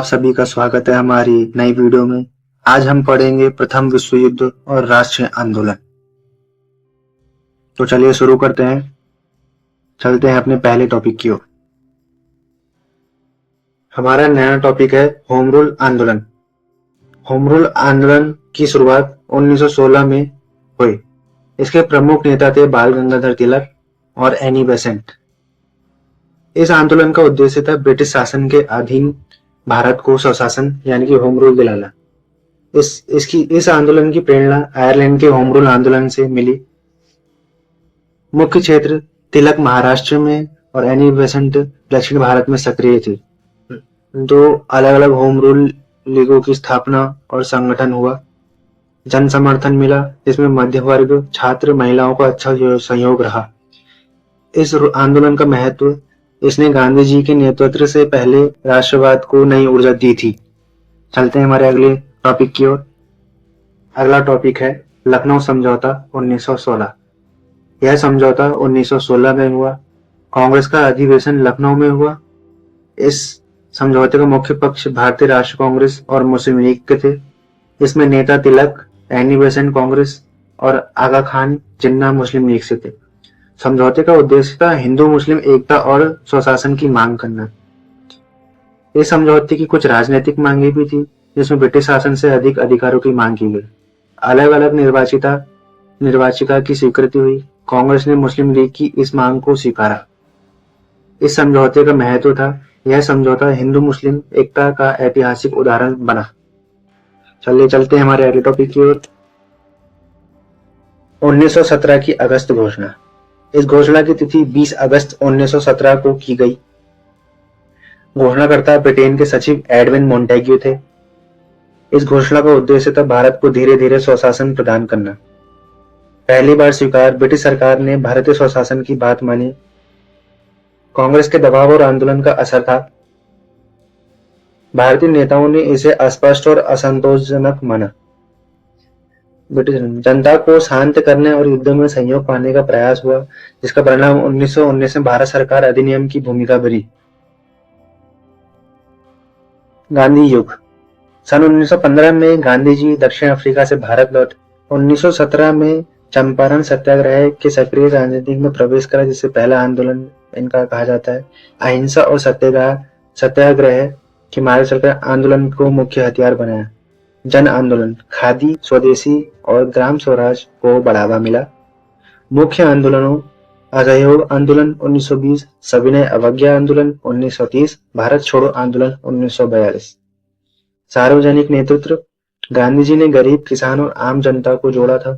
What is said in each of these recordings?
आप सभी का स्वागत है हमारी नई वीडियो में। आज हम पढ़ेंगे प्रथम विश्व युद्ध और राष्ट्रीय आंदोलन। तो चलिए शुरू करते हैं। चलते हैं अपने पहले टॉपिक की ओर। हमारा नया टॉपिक है होम रूल आंदोलन। होम रूल आंदोलन की शुरुआत 1916 में हुई। इसके प्रमुख नेता थे बाल गंगाधर तिलक और एनी बेसेंट। इस आंदोलन का उद्देश्य था ब्रिटिश शासन के अधीन भारत को स्वशासन यानी कि होम रूल दिलाना। इस आंदोलन की प्रेरणा आयरलैंड के होम रूल आंदोलन से मिली। मुख्य क्षेत्र तिलक महाराष्ट्र में और एनी बेसेंट दक्षिण भारत में सक्रिय थे। दो अलग अलग होम रूल लीगों की स्थापना और संगठन हुआ। जन समर्थन मिला, जिसमें मध्य वर्ग, छात्र, महिलाओं का अच्छा सहयोग रहा। इस आंदोलन का महत्व, इसने गांधी जी के नेतृत्व से पहले राष्ट्रवाद को नई ऊर्जा दी थी। चलते हैं हमारे अगले टॉपिक की ओर। अगला टॉपिक है लखनऊ समझौता 1916। यह समझौता 1916 में हुआ। कांग्रेस का अधिवेशन लखनऊ में हुआ। इस समझौते का मुख्य पक्ष भारतीय राष्ट्रीय कांग्रेस और मुस्लिम लीग के थे। इसमें नेता तिलक, एनी बेसेंट कांग्रेस और आगा खान जिन्ना मुस्लिम लीग से थे। समझौते का उद्देश्य था हिंदू मुस्लिम एकता और स्वशासन की मांग करना। इस समझौते की कुछ राजनीतिक मांगे भी थी, जिसमें ब्रिटिश शासन से अधिक अधिकारों की मांग की गई। अलग अलग निर्वाचिका की स्वीकृति हुई। कांग्रेस ने मुस्लिम लीग की इस मांग को स्वीकारा। इस समझौते का महत्व था, यह समझौता हिंदू मुस्लिम एकता का ऐतिहासिक उदाहरण बना। चलिए चलते हैं हमारे अगले टॉपिक की ओर। 1917 की अगस्त घोषणा। इस घोषणा की तिथि 20 अगस्त 1917 को की गई। घोषणाकर्ता ब्रिटेन के सचिव एडविन मोंटेग्यू थे। इस घोषणा का उद्देश्य था भारत को धीरे धीरे स्वशासन प्रदान करना। पहली बार स्वीकार ब्रिटिश सरकार ने भारतीय स्वशासन की बात मानी। कांग्रेस के दबाव और आंदोलन का असर था। भारतीय नेताओं ने इसे अस्पष्ट और असंतोषजनक माना। ब्रिटिश जनता को शांत करने और युद्ध में सहयोग पाने का प्रयास हुआ, जिसका परिणाम 1919 में भारत सरकार अधिनियम की भूमिका बनी। गांधी युग। सन 1915 में गांधी जी दक्षिण अफ्रीका से भारत लौटे। 1917 में चंपारण सत्याग्रह के सक्रिय राजनीति में प्रवेश करा, जिसे पहला आंदोलन इनका कहा जाता है। अहिंसा और सत्याग्रह के मार्ग चलकर आंदोलन को मुख्य हथियार बनाया। जन आंदोलन, खादी, स्वदेशी और ग्राम स्वराज को बढ़ावा मिला। मुख्य आंदोलनों, असहयोग आंदोलन 1920, सविनय अवज्ञा आंदोलन 1930, भारत छोड़ो आंदोलन 1942। सार्वजनिक नेतृत्व, गांधी जी ने गरीब, किसान और आम जनता को जोड़ा था।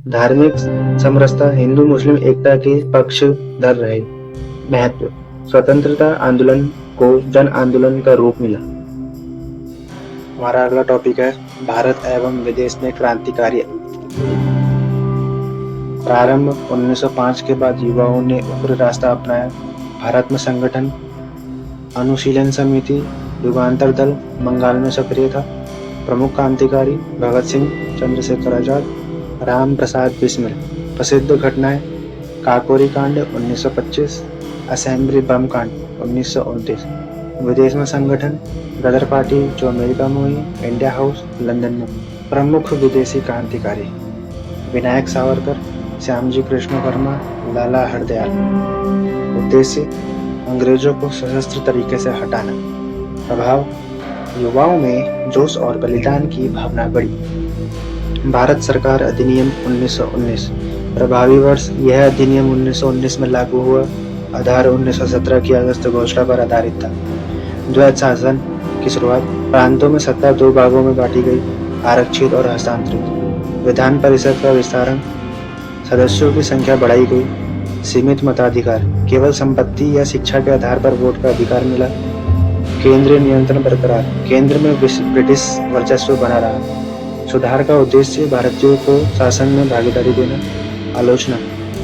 धार्मिक समरसता, हिंदू मुस्लिम एकता के पक्षधर रहे। महत्व, स्वतंत्रता आंदोलन को जन आंदोलन का रूप मिला। हमारा अगला टॉपिक है भारत एवं विदेश में क्रांतिकारी। प्रारंभ 1905 के बाद युवाओं ने उग्र रास्ता अपनाया। भारत में संगठन, अनुशीलन समिति, युगांतर दल बंगाल में सक्रिय था। प्रमुख क्रांतिकारी भगत सिंह, चंद्रशेखर आजाद, राम प्रसाद बिस्मिल। प्रसिद्ध घटनाएं, काकोरी कांड 1925, असेंबली बम कांड 1929। विदेश में संगठन, गदर पार्टी जो अमेरिका में हुई, इंडिया हाउस लंदन में। प्रमुख विदेशी क्रांतिकारी, विनायक सावरकर, श्यामजी कृष्ण वर्मा, लाला हरदयाल। उद्देश्य, अंग्रेजों को सशस्त्र तरीके से हटाना। प्रभाव, युवाओं में जोश और बलिदान की भावना बढ़ी। भारत सरकार अधिनियम 1919। प्रभावी वर्ष, यह अधिनियम 1919 में लागू हुआ। आधार 1917 की अगस्त घोषणा पर आधारित था। द्वैध शासन की शुरुआत, प्रांतों में सत्ता दो भागों में बांटी गई, आरक्षित और हस्तांतरित। विधान परिषद का विस्तारण, सदस्यों की संख्या बढ़ाई गई। सीमित मताधिकार, केवल संपत्ति या शिक्षा के आधार पर वोट का अधिकार मिला। केंद्रीय नियंत्रण बरकरार, केंद्र में ब्रिटिश वर्चस्व बना रहा। सुधार का उद्देश्य, भारतीयों को शासन में भागीदारी देना। आलोचना,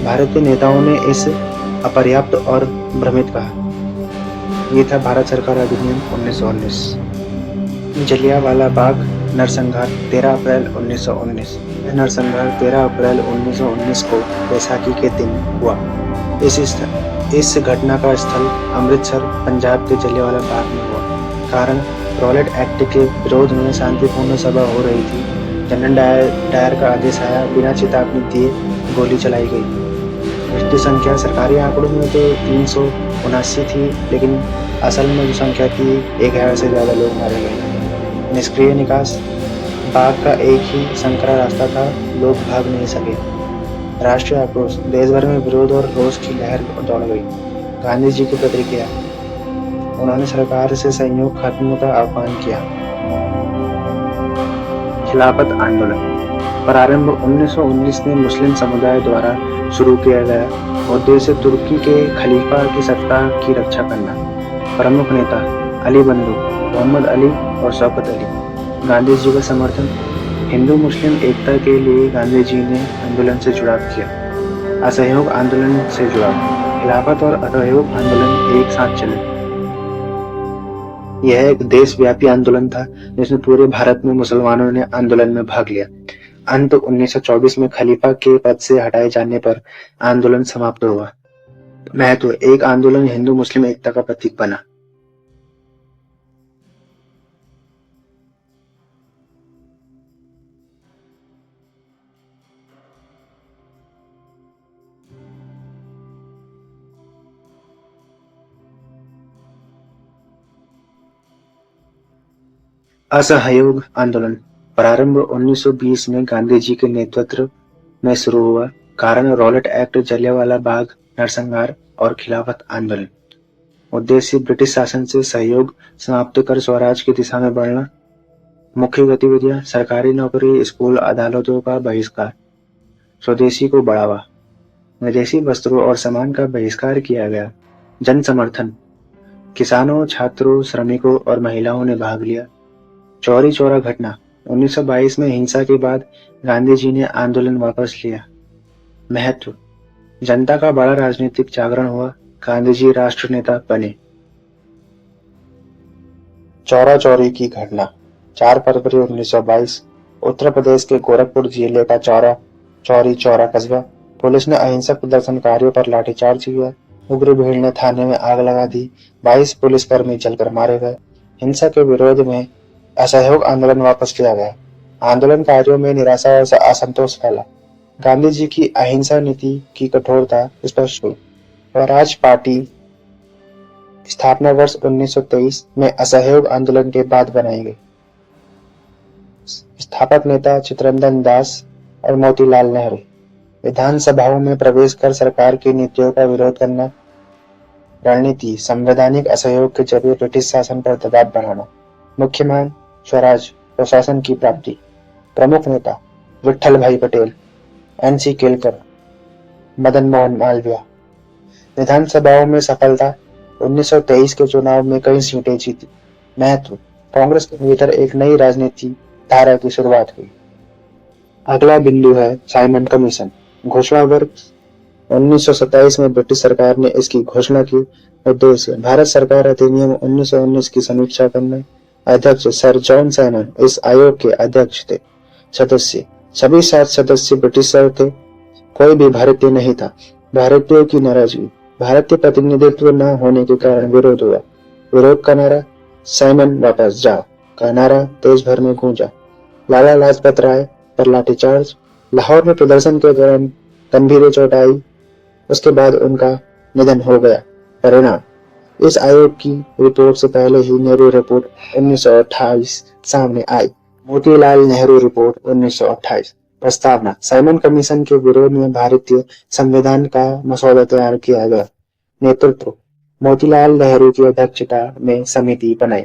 भारतीय नेताओं ने इसे अपर्याप्त और भ्रमित कहा। ये था भारत सरकार अधिनियम 1919। जलियांवाला बाग नरसंहार 13 अप्रैल 1919। नरसंहार 13 अप्रैल 1919 को बैसाखी के दिन हुआ। इस घटना का स्थल अमृतसर, पंजाब के जलियांवाला बाग में हुआ। कारण, रॉलेट एक्ट के विरोध में शांतिपूर्ण सभा हो रही थी। जनरल डायर का आदेश आया, बिना चेतावनी दिए गोली चलाई गई। मृत्यु संख्या सरकारी आंकड़ों में तो 379 थी, लेकिन असल में जो संख्या थी 1000 से ज्यादा लोग मारे गए। निष्क्रिय निकास, बाघ का एक ही संकरा रास्ता था, लोग भाग नहीं सके। राष्ट्रीय आक्रोश, देश भर में विरोध और रोष की लहर दौड़ गई। गांधी जी की प्रतिक्रिया, उन्होंने सरकार से सहयोग खत्म का आह्वान किया। खिलाफत आंदोलन प्रारंभ 1919 में मुस्लिम समुदाय द्वारा शुरू किया गया। उद्देश्य तुर्की के खलीफा की सत्ता की रक्षा करना। प्रमुख नेता अली बंधु, मोहम्मद अली और शौकत अली। गांधी जी का समर्थन, हिंदू मुस्लिम एकता के लिए गांधी जी ने आंदोलन से जुड़ाव किया। असहयोग आंदोलन से जुड़ाव, खिलाफत और असहयोग आंदोलन एक साथ चले। यह एक देशव्यापी आंदोलन था जिसमें पूरे भारत में मुसलमानों ने आंदोलन में भाग लिया। अंत 1924 में खलीफा के पद से हटाए जाने पर आंदोलन समाप्त हुआ। महत्व, एक आंदोलन हिंदू मुस्लिम एकता का प्रतीक बना। असहयोग आंदोलन प्रारंभ 1920 में गांधी जी के नेतृत्व में शुरू हुआ। कारण रॉलेट एक्ट, जलियांवाला बाग नरसंहार और खिलाफत आंदोलन। उद्देश्य ब्रिटिश शासन से सहयोग समाप्त कर स्वराज की दिशा में बढ़ना। मुख्य गतिविधियां, सरकारी नौकरी, स्कूल, अदालतों का बहिष्कार। स्वदेशी को बढ़ावा, विदेशी वस्त्रों और सामान का बहिष्कार किया गया। जन समर्थन, किसानों, छात्रों, श्रमिकों और महिलाओं ने भाग लिया। चौरी चौरा घटना, 1922 में हिंसा के बाद गांधी जी ने आंदोलन वापस लिया। महत्व, जनता का बड़ा राजनीतिक जागरण हुआ, गांधी जी राष्ट्र नेता बने। चौरा चौरी की घटना, 4 फरवरी 1922, उत्तर प्रदेश के गोरखपुर जिले का चौरी चौरा कस्बा। पुलिस ने अहिंसक प्रदर्शनकारियों पर लाठीचार्ज किया। उग्र भीड़ ने थाने में आग लगा दी। 22 पुलिसकर्मी जलकर मारे गए। हिंसा के विरोध में असहयोग आंदोलन वापस लिया गया। आंदोलनकारियों में निराशा और असंतोष फैला। गांधी जी की अहिंसा नीति की कठोरता स्पष्ट हुई। स्वराज पार्टी स्थापना वर्ष 1923 में असहयोग आंदोलन के बाद बनाई गई। स्थापक नेता चित्तरंजन दास और मोतीलाल नेहरू। विधानसभाओं में प्रवेश कर सरकार की नीतियों का विरोध करना। रणनीति, संवैधानिक असहयोग के जरिए ब्रिटिश शासन पर दबाव बनाना। मुख्य मांग, स्वराज, प्रशासन की प्राप्ति। प्रमुख नेता विट्ठल भाई पटेल, NC केलकर, मदन मोहन मालवीय। विधानसभाओं में सफलता, 1923 के चुनाव में कई सीटें जीती। महत्व, कांग्रेस के भीतर एक नई राजनीति धारा की शुरुआत हुई। अगला बिंदु है साइमन कमीशन। घोषणा वर्ष 1927 में ब्रिटिश सरकार ने इसकी घोषणा की। उद्देश्य, भारत सरकार अधिनियम 1919 की समीक्षा करना। अध्यक्ष सर जॉन साइमन इस आयोग के अध्यक्ष थे। सदस्य, सभी 7 सदस्य ब्रिटिश थे, कोई भी भारतीय नहीं था। भारतीयों की नाराजगी, भारतीय प्रतिनिधित्व न होने के कारण विरोध हुआ। विरोध का नारा, साइमन वापस जाओ का नारा देश भर में गूंजा। लाला लाजपत राय पर लाठीचार्ज। लाहौर में प्रदर्शन के दौरान गंभीर चोट आई, उसके बाद उनका निधन हो गया। परिणाम, इस आयोग की रिपोर्ट से पहले ही नेहरू रिपोर्ट 1928 सामने आई। मोतीलाल नेहरू रिपोर्ट 1928। प्रस्तावना, साइमन कमीशन के विरोध में भारतीय संविधान का मसौदा तैयार किया गया। नेतृत्व, मोतीलाल नेहरू की अध्यक्षता में समिति बनाई।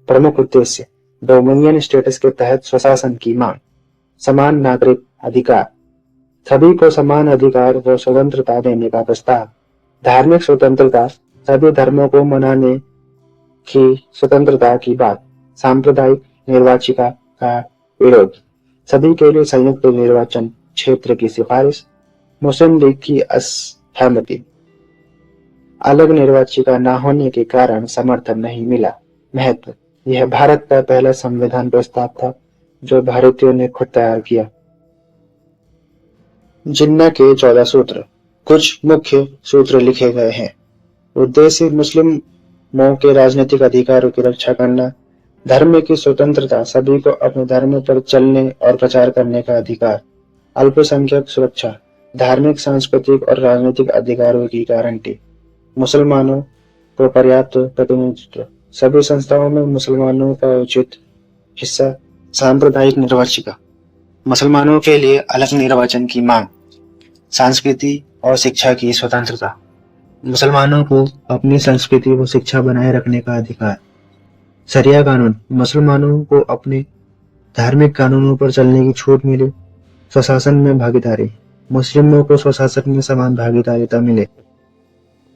प्रमुख उद्देश्य, डोमिनियन स्टेटस के तहत स्वशासन की मांग। समान नागरिक अधिकार, सभी को समान अधिकार व स्वतंत्रता देने का प्रस्ताव। धार्मिक स्वतंत्रता, सभी धर्मों को मनाने की स्वतंत्रता की बात। सांप्रदायिक निर्वाचिका का विरोध, सभी के लिए संयुक्त निर्वाचन क्षेत्र की सिफारिश। मुस्लिम लीग की असहमति, अलग निर्वाचिका न होने के कारण समर्थन नहीं मिला। महत्व, यह भारत का पहला संविधान प्रस्ताव था जो भारतीयों ने खुद तैयार किया। जिन्ना के 14 सूत्र, कुछ मुख्य सूत्र लिखे गए हैं। उद्देश्य, मुस्लिमों के राजनीतिक अधिकारों की रक्षा करना। धर्म की स्वतंत्रता, सभी को अपने धर्म पर चलने और प्रचार करने का अधिकार। अल्पसंख्यक सुरक्षा, धार्मिक, सांस्कृतिक और राजनीतिक अधिकारों की गारंटी। मुसलमानों को पर्याप्त प्रतिनिधित्व, सभी संस्थाओं में मुसलमानों का उचित हिस्सा। सांप्रदायिक निर्वंशिका, मुसलमानों के लिए अलग निर्वाचन की मांग। संस्कृति और शिक्षा की स्वतंत्रता, मुसलमानों को अपनी संस्कृति व शिक्षा बनाए रखने का अधिकार। शरिया कानून, मुसलमानों को अपने धार्मिक कानूनों पर चलने की छूट मिले। स्वशासन में भागीदारी, मुस्लिमों को स्वशासन में समान भागीदारिता मिले।